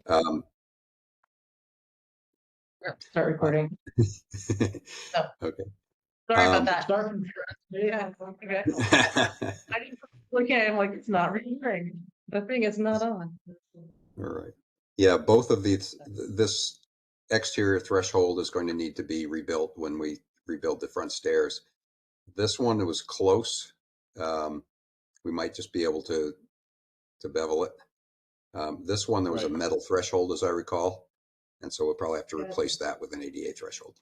Start recording. Oh, Okay. sorry about that. Start from yeah. Okay. I didn't look at it. I'm like, it's not recording. The thing is not on. All right. Yeah, both of this exterior threshold is going to need to be rebuilt when we rebuild the front stairs. This one was close. We might just be able to bevel it. This one, there was a metal threshold, as I recall, and so we'll probably have to replace that with an ADA threshold.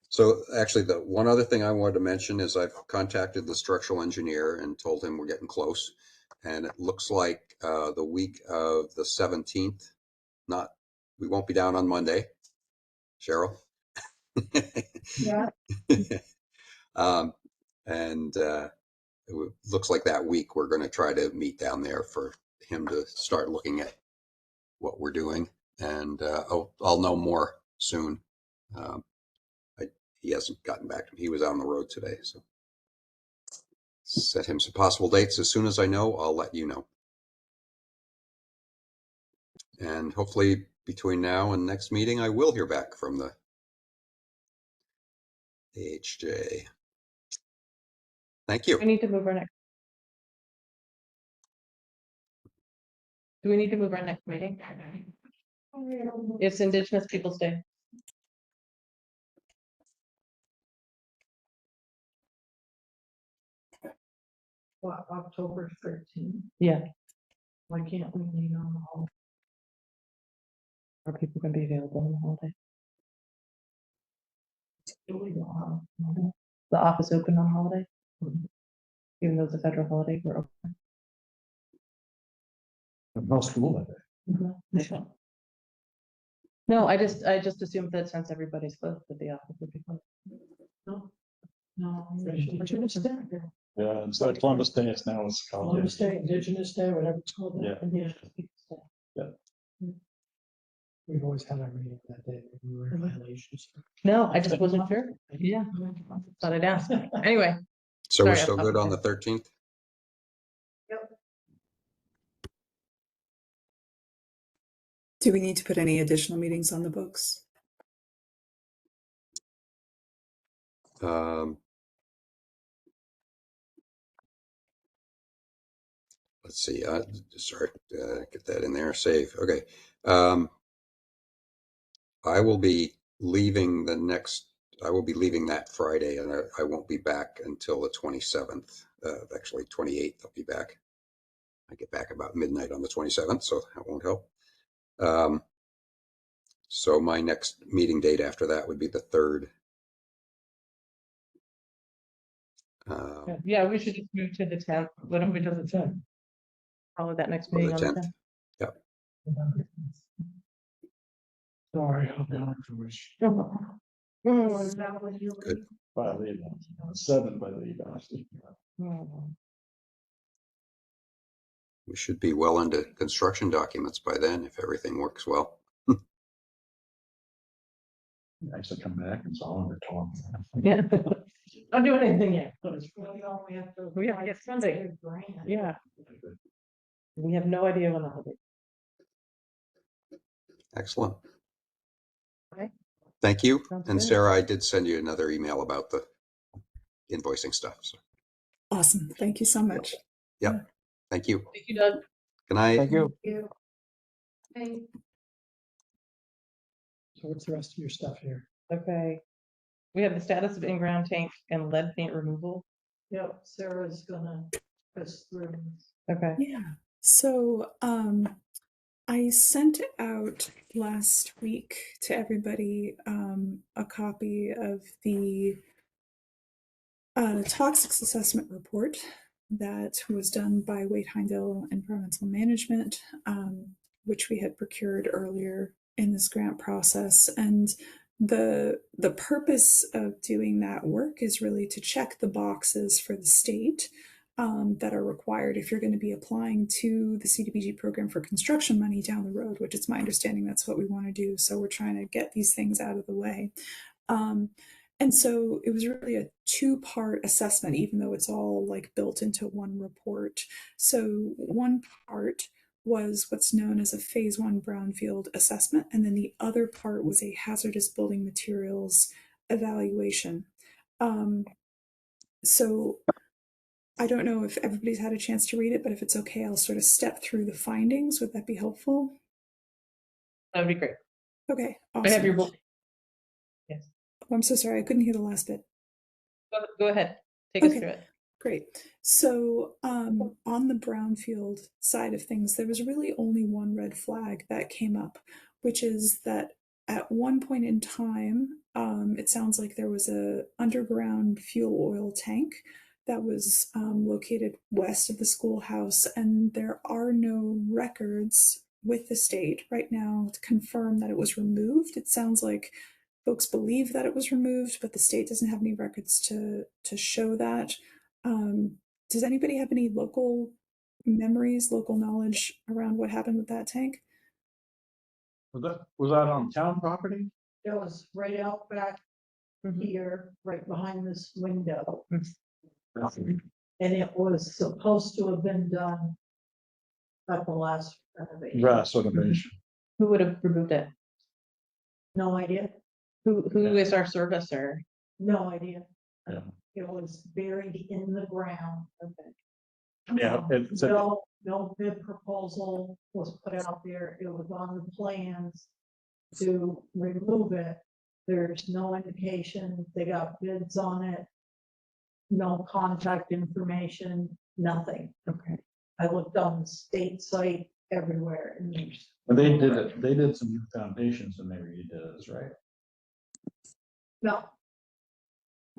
So actually, the one other thing I wanted to mention is I've contacted the structural engineer and told him we're getting close. And it looks like the week of the 17th, we won't be down on Monday, Cheryl. Yeah. And it looks like that week we're going to try to meet down there for him to start looking at what we're doing. And I'll know more soon. He hasn't gotten back to me. He was out on the road today, so set him some possible dates. As soon as I know, I'll let you know. And hopefully between now and next meeting, I will hear back from the AHJ. Thank you. We need to move our next. Do we need to move our next meeting? It's Indigenous Peoples Day. What, October 13th? Yeah. Why can't we meet on the holiday? Are people going to be available on the holiday? The office open on holiday? Even though it's a federal holiday, we're open. No school that day. No, I just assumed that since everybody's closed, that the office would be closed. No. No. Yeah, instead of Columbus Day, it's now it's Columbus Day, Indigenous Day, whatever it's called. Yeah. Yeah. We've always had our meeting that day. We were in violations. No, I just wasn't sure. Yeah, thought I'd ask. Anyway. So Sorry, we're still good on the 13th? Yep. Do we need to put any additional meetings on the books? Let's see. Sorry, get that in there. Save. Okay. I will be leaving that Friday, and I won't be back until the 27th. Actually, 28th, I'll be back. I get back about midnight on the 27th, so that won't help. So my next meeting date after that would be the 3rd. Yeah, we should just move to the 10th. What if we do the 10th? Follow that next meeting on the 10th. Yep. Sorry, I'll be on for wish. Good. By leave 7 by leave. We should be well into construction documents by then if everything works well. Actually come back and saw him talk. Yeah. Don't do anything yet. We have to get funding. Yeah. We have no idea when that'll be. Excellent. Okay. Thank you. Sounds And good. Sarah, I did send you another email about the invoicing stuff. So. Awesome. Thank you so much. Yep. Yeah. Thank you. Thank you, Doug. Good night. Thank you. Thank you. So what's the rest of your stuff here? Okay. We have the status of in-ground tank and lead paint removal. Yep, Sarah's gonna press through. Okay. Yeah. So I sent out last week to everybody a copy of the toxics assessment report that was done by Wade Heindel Environmental Management, which we had procured earlier in this grant process. And the purpose of doing that work is really to check the boxes for the state that are required if you're going to be applying to the CDBG program for construction money down the road, which it's my understanding that's what we want to do. So we're trying to get these things out of the way. And so it was really a two-part assessment, even though it's all like built into one report. So one part was what's known as a phase one brownfield assessment, and then the other part was a hazardous building materials evaluation. So I don't know if everybody's had a chance to read it, but if it's okay, I'll sort of step through the findings. Would that be helpful? That would be great. Okay, I have your awesome. book. Yes. Oh, I'm so sorry, I couldn't hear the last bit. Go ahead. Take us Okay. through it. Great. So on the brownfield side of things, there was really only one red flag that came up, which is that at one point in time, it sounds like there was a underground fuel oil tank that was located west of the schoolhouse, and there are no records with the state right now to confirm that it was removed. It sounds like folks believe that it was removed, but the state doesn't have any records to show that. Does anybody have any local memories, local knowledge around what happened with that tank? Was that on town property? It was right out back here, right behind this window. And it was supposed to have been done at the last renovation. Grass renovation. Who would have removed it? No idea, Who is our servicer? no idea. Yeah. It was buried in the ground. Yeah, it's a- No bid proposal was put out there. It was on the plans to remove it. There's no indication they got bids on it. No contact information, nothing. Okay. I looked on the state site everywhere and there's And they did it, they did some new foundations and they redid it, right? no,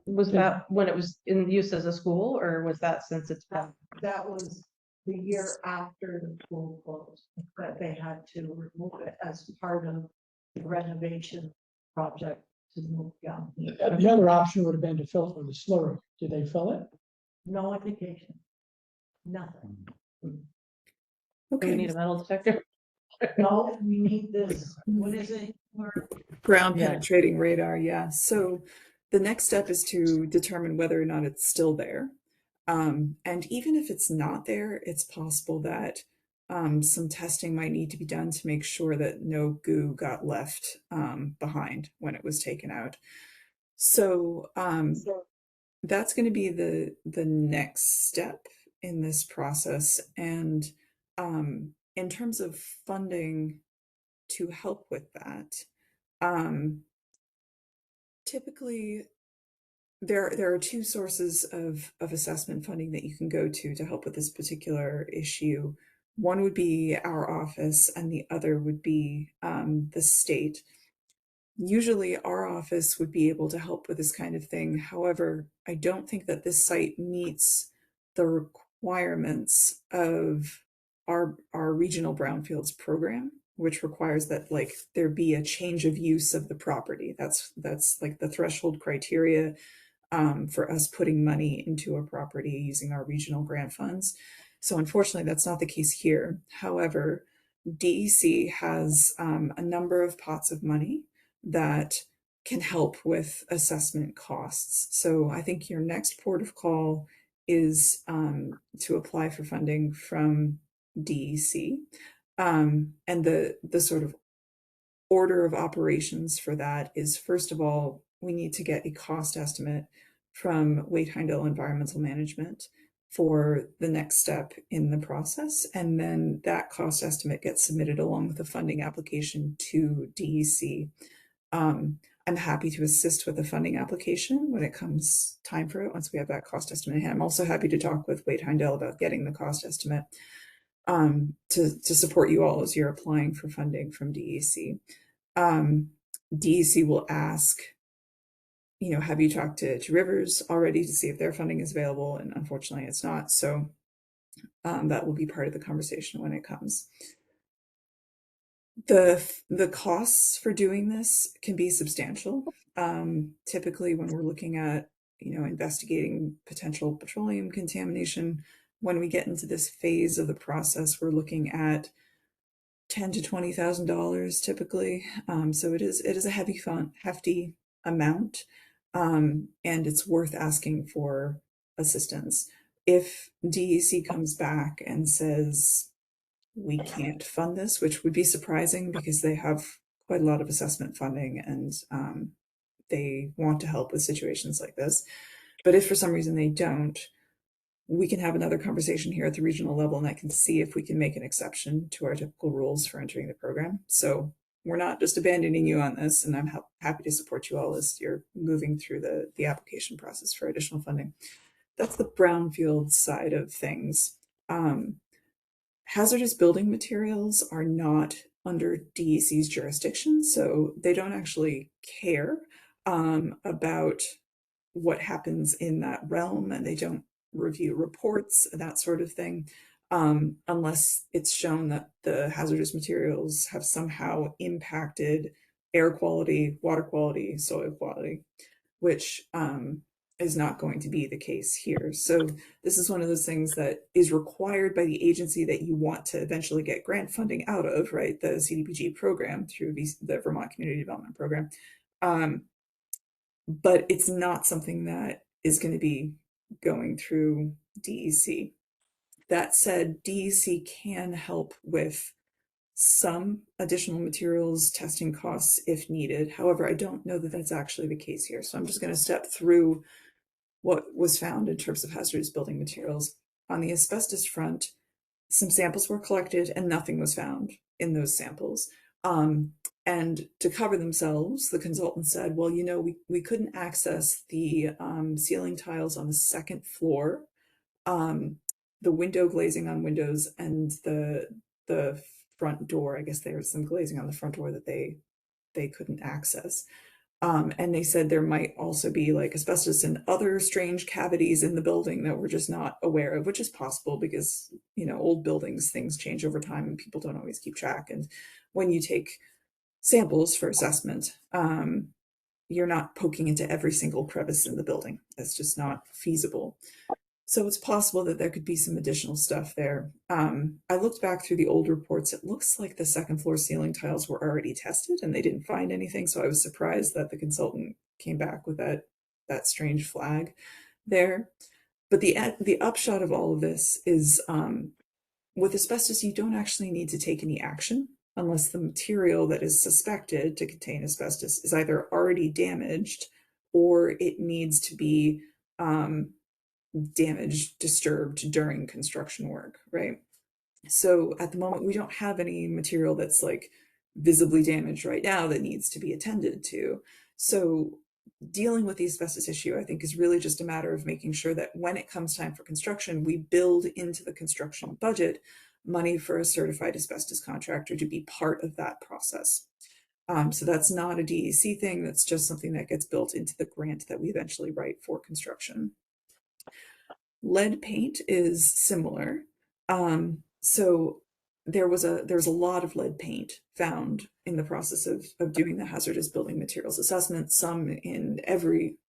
Was that when it was in use as a school, or was that since it's been? that was the year after the school closed, that they had to remove it as part of the renovation project to move down. The other option would have been to fill it with a slurry. Did they fill it? No indication, nothing. Do we Okay, need a metal detector? No, we need this, what is it? ground Yeah. penetrating radar, yeah. So the next step is to determine whether or not it's still there. And even if it's not there, it's possible that some testing might need to be done to make sure that no goo got left behind when it was taken out. So that's going to be the next step in this process. And in terms of funding to help with that, typically there are two sources of assessment funding that you can go to help with this particular issue. One would be our office, and the other would be the state. Usually our office would be able to help with this kind of thing. However, I don't think that this site meets the requirements of our regional brownfields program, which requires that like there be a change of use of the property. That's like the threshold criteria for us putting money into a property using our regional grant funds. So unfortunately, that's not the case here. However, DEC has a number of pots of money that can help with assessment costs. So I think your next port of call is to apply for funding from DEC. And the sort of order of operations for that is, first of all, we need to get a cost estimate from Waite-Heindel Environmental Management for the next step in the process. And then that cost estimate gets submitted along with the funding application to DEC. I'm happy to assist with the funding application when it comes time for it, once we have that cost estimate in hand. I'm also happy to talk with Waite-Heindel about getting the cost estimate to support you all as you're applying for funding from DEC. DEC will ask, you know, have you talked to Rivers already to see if their funding is available? And unfortunately it's not. So that will be part of the conversation when it comes. The costs for doing this can be substantial. Typically when we're looking at, you know, investigating potential petroleum contamination, when we get into this phase of the process, we're looking at $10,000 to $20,000 typically. So it is a hefty amount. and it's worth asking for assistance. If DEC comes back and says, we can't fund this, which would be surprising because they have quite a lot of assessment funding and they want to help with situations like this. But if for some reason they don't, we can have another conversation here at the regional level, and I can see if we can make an exception to our typical rules for entering the program. So we're not just abandoning you on this, and I'm happy to support you all as you're moving through the application process for additional funding. That's the brownfield side of things. Hazardous building materials are not under DEC's jurisdiction, so they don't actually care about what happens in that realm, and they don't review reports, that sort of thing, unless it's shown that the hazardous materials have somehow impacted air quality, water quality, soil quality, which is not going to be the case here. So this is one of those things that is required by the agency that you want to eventually get grant funding out of, right? The CDBG program through the Vermont Community Development Program. But it's not something that is going to be going through DEC. That said, DEC can help with some additional materials testing costs if needed. However, I don't know that that's actually the case here. So I'm just going to step through what was found in terms of hazardous building materials. On the asbestos front, some samples were collected and nothing was found in those samples. And to cover themselves, the consultant said, well, you know, we couldn't access the ceiling tiles on the second floor, the window glazing on windows, and the front door. I guess there was some glazing on the front door that they couldn't access. And they said there might also be like asbestos and other strange cavities in the building that we're just not aware of, which is possible because, you know, old buildings, things change over time and people don't always keep track. And when you take samples for assessment, you're not poking into every single crevice in the building. That's just not feasible. So it's possible that there could be some additional stuff there. I looked back through the old reports. It looks like the second floor ceiling tiles were already tested and they didn't find anything. So I was surprised that the consultant came back with that strange flag there. But the upshot of all of this is with asbestos, you don't actually need to take any action unless the material that is suspected to contain asbestos is either already damaged or it needs to be damaged, disturbed during construction work, right? So at the moment, we don't have any material that's like visibly damaged right now that needs to be attended to. So dealing with the asbestos issue, I think, is really just a matter of making sure that when it comes time for construction, we build into the construction budget money for a certified asbestos contractor to be part of that process. So that's not a DEC thing. That's just something that gets built into the grant that we eventually write for construction. Lead paint is similar. So there was a lot of lead paint found in the process of doing the hazardous building materials assessment, some in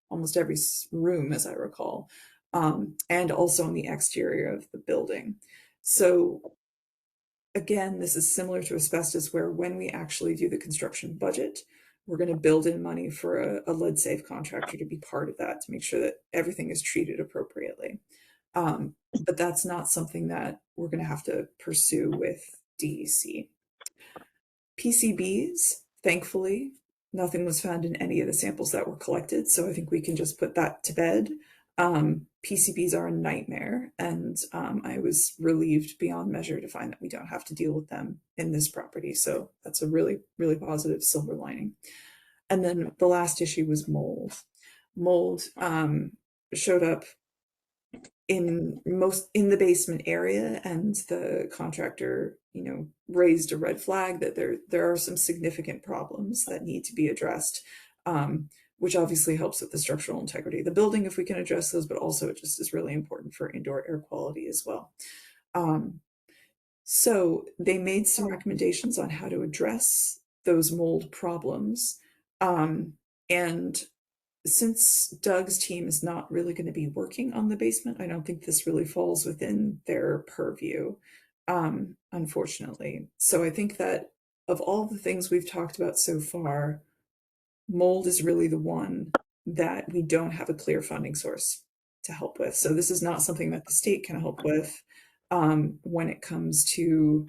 almost every room, as I recall, and also on the exterior of the building. So again, this is similar to asbestos, where when we actually do the construction budget, we're going to build in money for a lead safe contractor to be part of that to make sure that everything is treated appropriately. But that's not something that we're going to have to pursue with DEC. PCBs, thankfully, nothing was found in any of the samples that were collected, so I think we can just put that to bed. PCBs are a nightmare, and I was relieved beyond measure to find that we don't have to deal with them in this property, so that's a really, really positive silver lining. And then the last issue was mold. Mold showed up in the basement area, and the contractor, you know, raised a red flag that there are some significant problems that need to be addressed, which obviously helps with the structural integrity of the building if we can address those, but also it just is really important for indoor air quality as well. So they made some recommendations on how to address those mold problems, and since Doug's team is not really going to be working on the basement, I don't think this really falls within their purview, unfortunately. So I think that of all the things we've talked about so far, mold is really the one that we don't have a clear funding source to help with. So this is not something that the state can help with when it comes to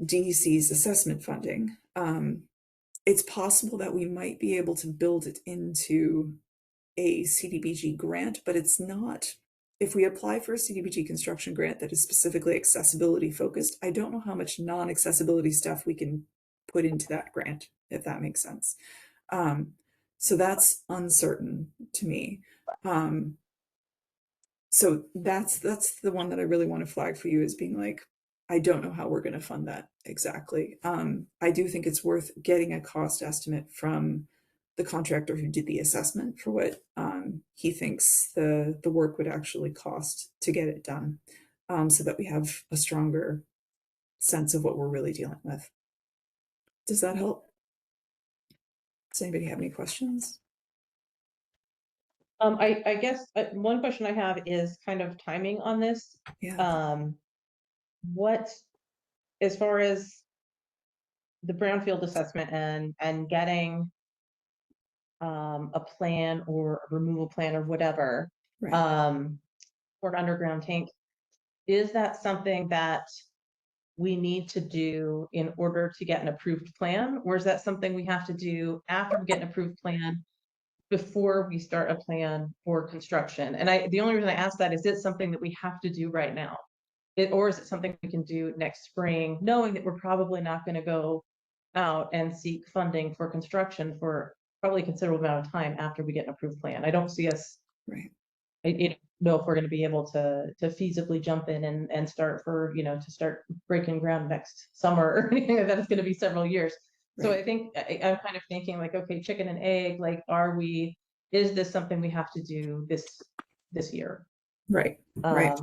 DEC's assessment funding. It's possible that we might be able to build it into a CDBG grant, but it's not. If we apply for a CDBG construction grant that is specifically accessibility focused, I don't know how much non-accessibility stuff we can put into that grant, if that makes sense. So that's uncertain to me. So that's the one that I really want to flag for you as being like, I don't know how we're going to fund that exactly. I do think it's worth getting a cost estimate from the contractor who did the assessment for what he thinks the work would actually cost to get it done, so that we have a stronger sense of what we're really dealing with. Does that help? Does anybody have any questions? I guess one question I have is kind of timing on this. Yeah. What, as far as the brownfield assessment and getting a plan or a removal plan or whatever, Right. for an underground tank, is that something that we need to do in order to get an approved plan, or is that something we have to do after we get an approved plan before we start a plan for construction? And the only reason I ask that is it something that we have to do right now? Or is it something we can do next spring, knowing that we're probably not going to go out and seek funding for construction for probably a considerable amount of time after we get an approved plan? I don't see us, Right. I don't know if we're going to be able to feasibly jump in and start to start breaking ground next summer or anything like that. It's going to be several years. So Right. I think I'm kind of thinking like, okay, chicken and egg, like, is this something we have to do this year? Right. Right.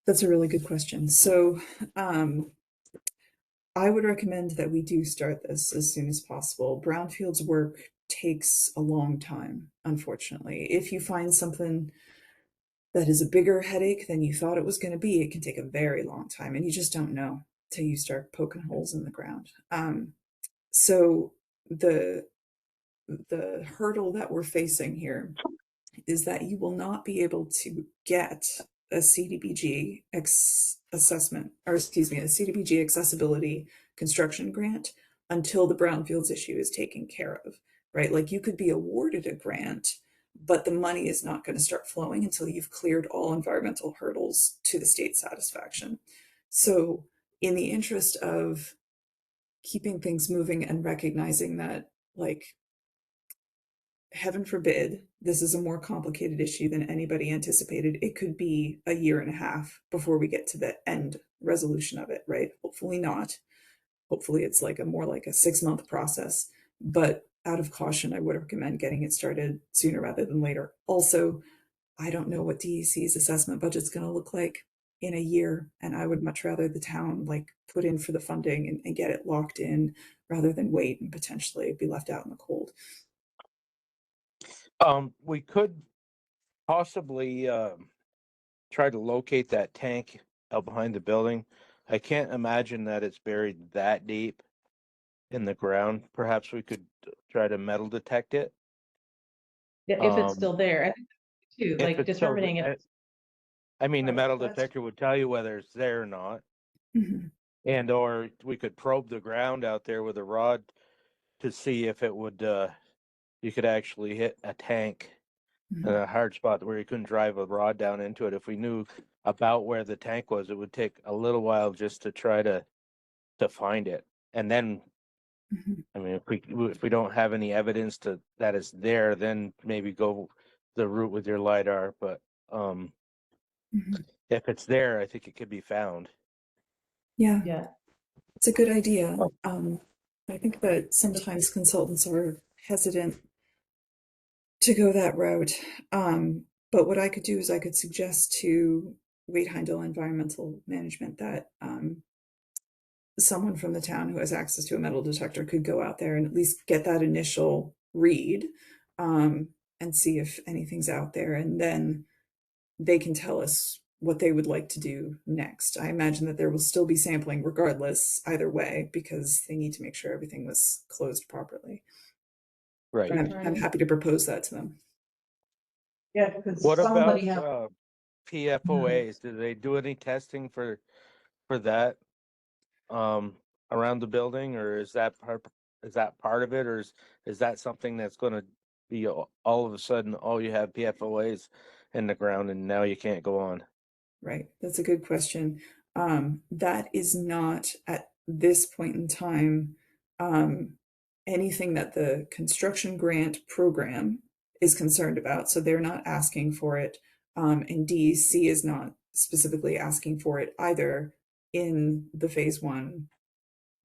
That's a really good question. So I would recommend that we do start this as soon as possible. Brownfield's work takes a long time, unfortunately. If you find something that is a bigger headache than you thought it was going to be, it can take a very long time, and you just don't know till you start poking holes in the ground. So the hurdle that we're facing here is that you will not be able to get a CDBG assessment, or excuse me, a CDBG accessibility construction grant until the brownfields issue is taken care of, right? Like you could be awarded a grant, but the money is not going to start flowing until you've cleared all environmental hurdles to the state's satisfaction. So in the interest of keeping things moving and recognizing that, like, heaven forbid, this is a more complicated issue than anybody anticipated. It could be a year and a half before we get to the end resolution of it, right? Hopefully not. Hopefully it's like a 6-month process. But out of caution, I would recommend getting it started sooner rather than later. Also, I don't know what DEC's assessment budget's going to look like in a year, and I would much rather the town like put in for the funding and get it locked in rather than wait and potentially be left out in the cold. We could possibly try to locate that tank out behind the building. I can't imagine that it's buried that deep in the ground. Perhaps we could try to metal detect it. Yeah, if it's still there, I think too, If like it's still determining if. I mean, the metal That's- detector would tell you whether it's there or not. Mhm. And or we could probe the ground out there with a rod to see if it would you could actually hit a tank in a hard spot where you couldn't drive a rod down into it. If we knew about where the tank was, it would take a little while just to try to find it. And then Mhm. I mean, if we don't have any evidence that it's there, then maybe go the route with your LiDAR. But Mhm. if it's there, I think it could be found. Yeah, It's a good idea. I think that sometimes consultants are hesitant to go that route. But what I could do is I could suggest to Wade Heindel Environmental Management that someone from the town who has access to a metal detector could go out there and at least get that initial read, and see if anything's out there. And then they can tell us what they would like to do next. I imagine that there will still be sampling regardless, either way, because they need to make sure everything was closed properly. Right. I'm happy to propose that to them. Yeah, because What about somebody have, PFOAs? Do they do any testing for that around the building, or is that part of it, or is that something that's going to be all of a sudden, oh, you have PFOAs in the ground and now you can't go on? Right, that's a good question. That is not at this point in time anything that the construction grant program is concerned about. So they're not asking for it, and DEC is not specifically asking for it either in the phase one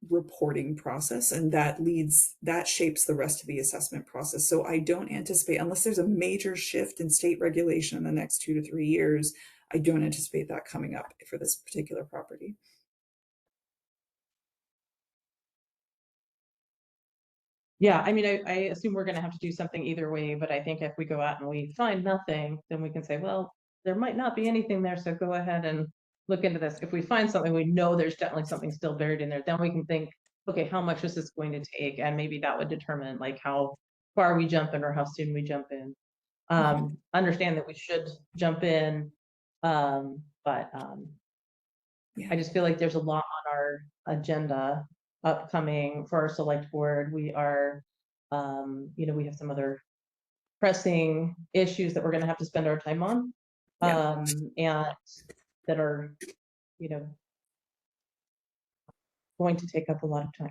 reporting process, and that shapes the rest of the assessment process. So I don't anticipate, unless there's a major shift in state regulation in the next 2 to 3 years, I don't anticipate that coming up for this particular property. Yeah, I mean, I assume we're gonna have to do something either way, but I think if we go out and we find nothing, then we can say, well, there might not be anything there, so go ahead and look into this. If we find something, we know there's definitely something still buried in there, then we can think, okay, how much is this going to take? And maybe that would determine like how far we jump in or how soon we jump in. Understand that we should jump in, but Yeah. I just feel like there's a lot on our agenda upcoming for our select board. We are, we have some other pressing issues that we're gonna have to spend our time on. Yeah. And that are, you know, going to take up a lot of time.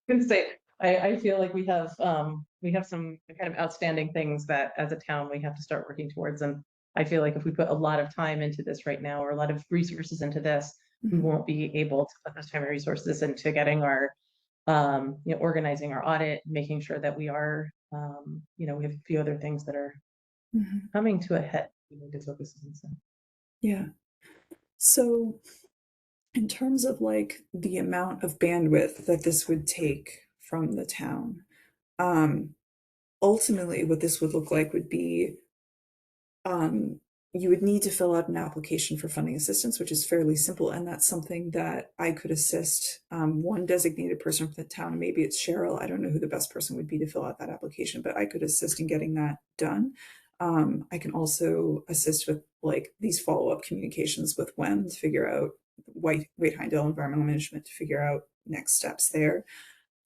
I can say, I feel like we have some kind of outstanding things that as a town we have to start working towards. And I feel like if we put a lot of time into this right now, or a lot of resources into this, we won't be able to put those time and resources into getting our, organizing our audit, making sure that we are, we have a few other things that are coming to a head. We need to focus on. So. Yeah. So in terms of like the amount of bandwidth that this would take from the town, ultimately what this would look like would be you would need to fill out an application for funding assistance, which is fairly simple. And that's something that I could assist one designated person from the town. Maybe it's Cheryl. I don't know who the best person would be to fill out that application, but I could assist in getting that done. I can also assist with like these follow-up communications with WEM to figure out Wade Heindel Environmental Management to figure out next steps there.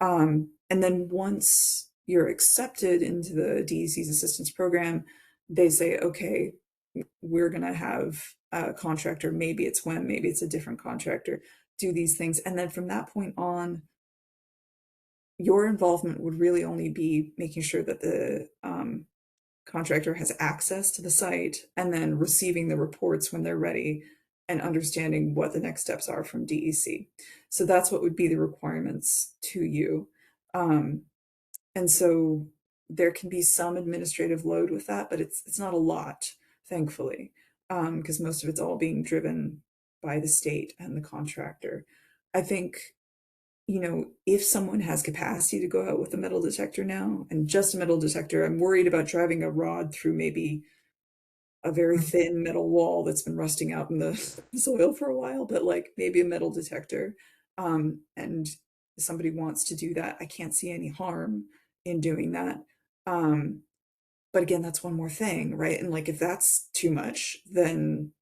And then once you're accepted into the DEC's assistance program, they say, okay, we're going to have a contractor, maybe it's WEM, maybe it's a different contractor, do these things. And then from that point on, your involvement would really only be making sure that the contractor has access to the site and then receiving the reports when they're ready and understanding what the next steps are from DEC. So that's what would be the requirements to you. And so there can be some administrative load with that, but it's not a lot, thankfully, because most of it's all being driven by the state and the contractor. I think, if someone has capacity to go out with a metal detector now, and just a metal detector, I'm worried about driving a rod through maybe a very thin metal wall that's been rusting out in the soil for a while, but like maybe a metal detector. And somebody wants to do that, I can't see any harm in doing that. But again, that's one more thing, right? And like if that's too much, then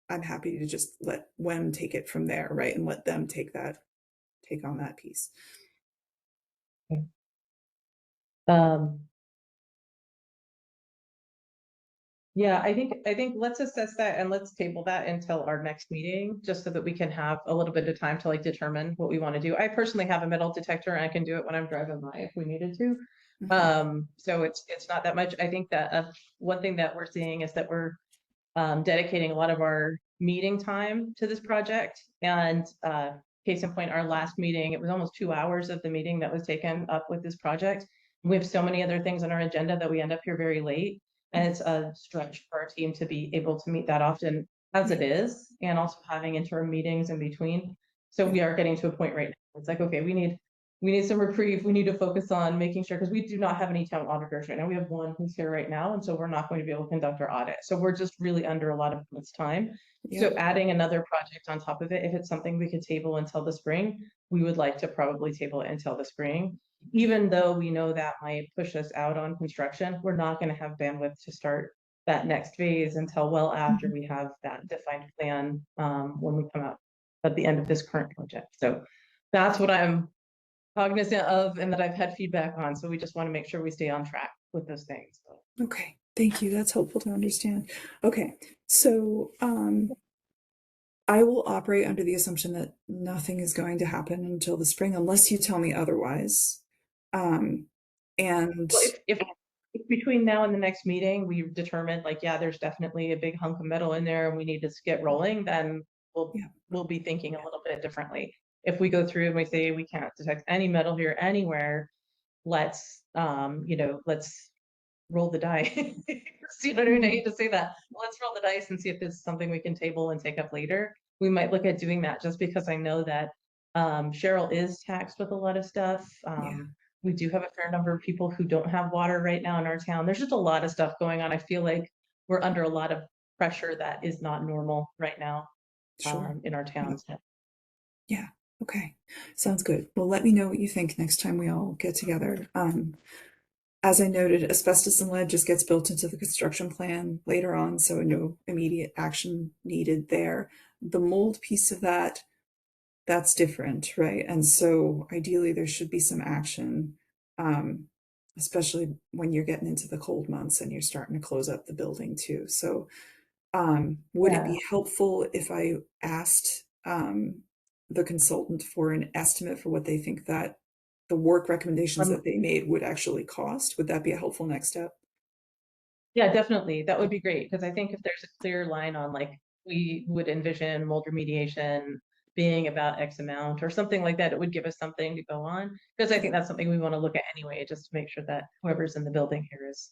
I'm happy to just let WEM take it from there, right? And let them take on that piece. Yeah, I think let's assess that and let's table that until our next meeting, just so that we can have a little bit of time to like determine what we want to do. I personally have a metal detector and I can do it when I'm driving by if we needed to. So it's not that much. I think that one thing that we're seeing is that we're dedicating a lot of our meeting time to this project. And case in point, our last meeting, it was almost 2 hours of the meeting that was taken up with this project. We have so many other things on our agenda that we end up here very late. And it's a stretch for our team to be able to meet that often as it is, and also having interim meetings in between. So we are getting to a point right now. It's like, okay, we need some reprieve. We need to focus on making sure, because we do not have any town auditors right now. We have one who's here right now, and so we're not going to be able to conduct our audit. So we're just really under a lot of this time. So adding another project on top of it, if it's something we could table until the spring, we would like to probably table it until the spring. Even though we know that might push us out on construction, we're not gonna have bandwidth to start that next phase until well after we have that defined plan, when we come out at the end of this current project. So that's what I'm cognizant of and that I've had feedback on. So we just want to make sure we stay on track with those things. Okay, thank you. That's helpful to understand. Okay, so I will operate under the assumption that nothing is going to happen until the spring unless you tell me otherwise. And Well, if between now and the next meeting, we determine like, yeah, there's definitely a big hunk of metal in there and we need to get rolling, then we'll be thinking a little bit differently. If we go through and we say we can't detect any metal here anywhere, let's let's roll the dice. You know what I mean? I hate to say that. Let's roll the dice and see if this is something we can table and take up later. We might look at doing that just because I know that Cheryl is taxed with a lot of stuff. We do have a fair number of people who don't have water right now in our town. There's just a lot of stuff going on. I feel like we're under a lot of pressure that is not normal right now in our towns. Yeah. Okay. Sounds good. Well, let me know what you think next time we all get together. As I noted, asbestos and lead just gets built into the construction plan later on, so no immediate action needed there. The mold piece of that, that's different, right? And so ideally there should be some action, especially when you're getting into the cold months and you're starting to close up the building too. So would it be helpful if I asked the consultant for an estimate for what they think that the work recommendations that they made would actually cost? Would that be a helpful next step? Yeah, definitely. That would be great. Because I think if there's a clear line on like, we would envision mold remediation being about X amount or something like that, it would give us something to go on. Because I think that's something we want to look at anyway, just to make sure that whoever's in the building here is,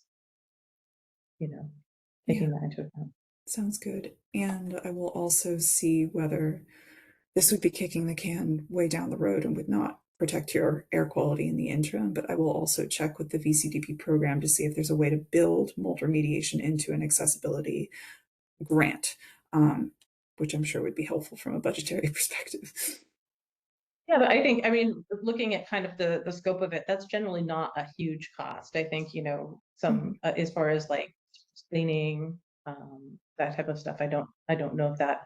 taking that into account. Sounds good. And I will also see whether this would be kicking the can way down the road and would not protect your air quality in the interim, but I will also check with the VCDP program to see if there's a way to build mold remediation into an accessibility grant, which I'm sure would be helpful from a budgetary perspective. Yeah, but I mean, looking at kind of the scope of it, that's generally not a huge cost. I think, some as far as like cleaning, that type of stuff, I don't know if that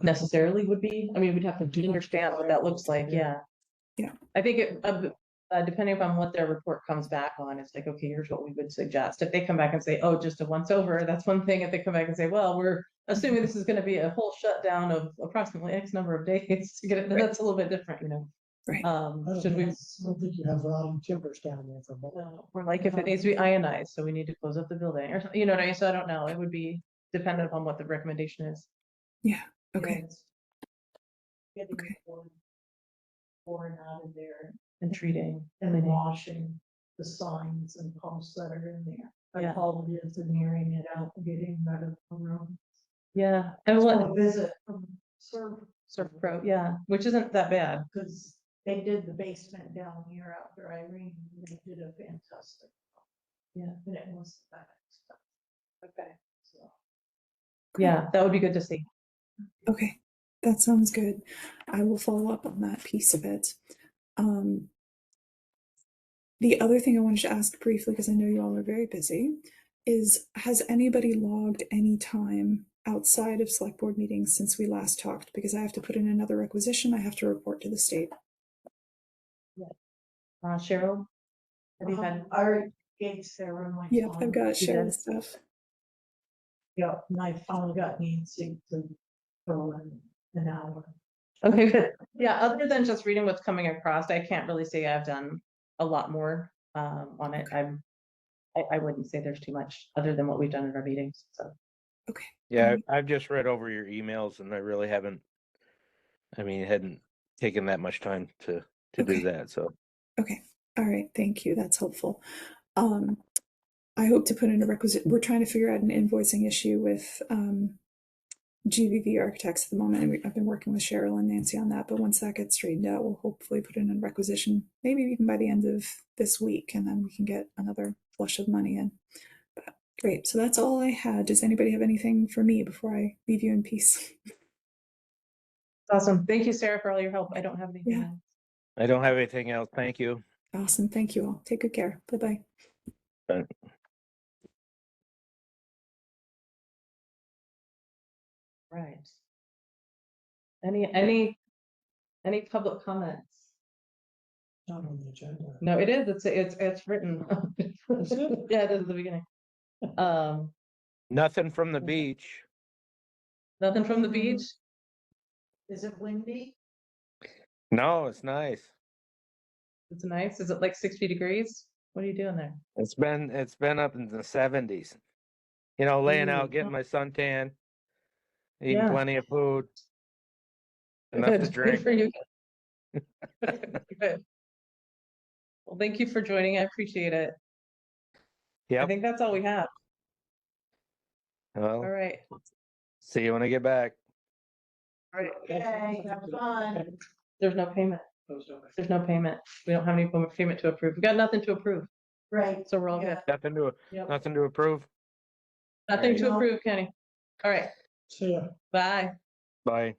necessarily would be. I mean, we'd have to understand what that looks like. Yeah. I think it depending upon what their report comes back on, it's like, okay, here's what we would suggest. If they come back and say, oh, just a once over, that's one thing. If they come back and say, well, we're assuming this is going to be a whole shutdown of approximately X number of days to get it, that's a little bit different, Right. Should we? I don't think you have rotting timbers down there for both. Or like if it needs to be ionized, so we need to close up the building or something, you know what I mean? So I don't know. It would be dependent upon what the recommendation is. Yeah. Okay. Getting Okay. pouring out of there And treating. and washing the signs and posts that are in there. I called the engineering it out, getting rid of the room. Yeah. I And want what to visit Surf Pro, yeah, which isn't that bad. because they did the basement down here after Irene. They did a fantastic. Yeah. And it was that expensive. Okay. So. Yeah, that would be good to see. Okay, that sounds good. I will follow up on that piece of it. The other thing I wanted to ask briefly, because I know you all are very busy, is has anybody logged any time outside of select board meetings since we last talked? Because I have to put in another requisition. I have to report to the state. Cheryl, have you had? Our gave Sarah my. Yep, I've got You Cheryl's did? stuff. Yeah, and I finally got Nancy to fill in an hour. Okay, good. Yeah, other than just reading what's coming across, I can't really say I've done a lot more on it. I wouldn't say there's too much other than what we've done in our meetings. So Okay. Yeah, I've just read over your emails and I really hadn't taken that much time to do that. So Okay. All right. Thank you. That's helpful. I hope to put in a requisite. We're trying to figure out an invoicing issue with GVV Architects at the moment. And I've been working with Cheryl and Nancy on that. But once that gets straightened out, we'll hopefully put in a requisition, maybe even by the end of this week. And then we can get another flush of money in. But Great. So that's all I had. Does anybody have anything for me before I leave you in peace? Awesome. Thank you, Sarah, for all your help. I don't have anything Yeah. else. I don't have anything else. Thank you. Awesome. Thank you all. Take good care. Bye-bye. Right. Any public comments? Not on the agenda. No, it is. It's written. Is it? Yeah, it is at the beginning. Nothing from the beach. Nothing from the beach. Is it windy? No, it's nice. It's nice. Is it like 60 degrees? What are you doing there? It's been up in the 70s. You know, laying Ooh. out, getting my suntan, eating Yeah. plenty of food, enough to Good. Good drink. for you. Good. Well, thank you for joining. I appreciate it. I Yep. think that's all we have. All Well, right. see you when I get back. All right. Okay, have fun. There's no payment. There's no payment. We don't have any payment to approve. We got nothing to approve. Right. So we're all good. Yeah. Nothing to approve. Nothing to No. approve, Kenny. All right. See ya. Bye. Bye.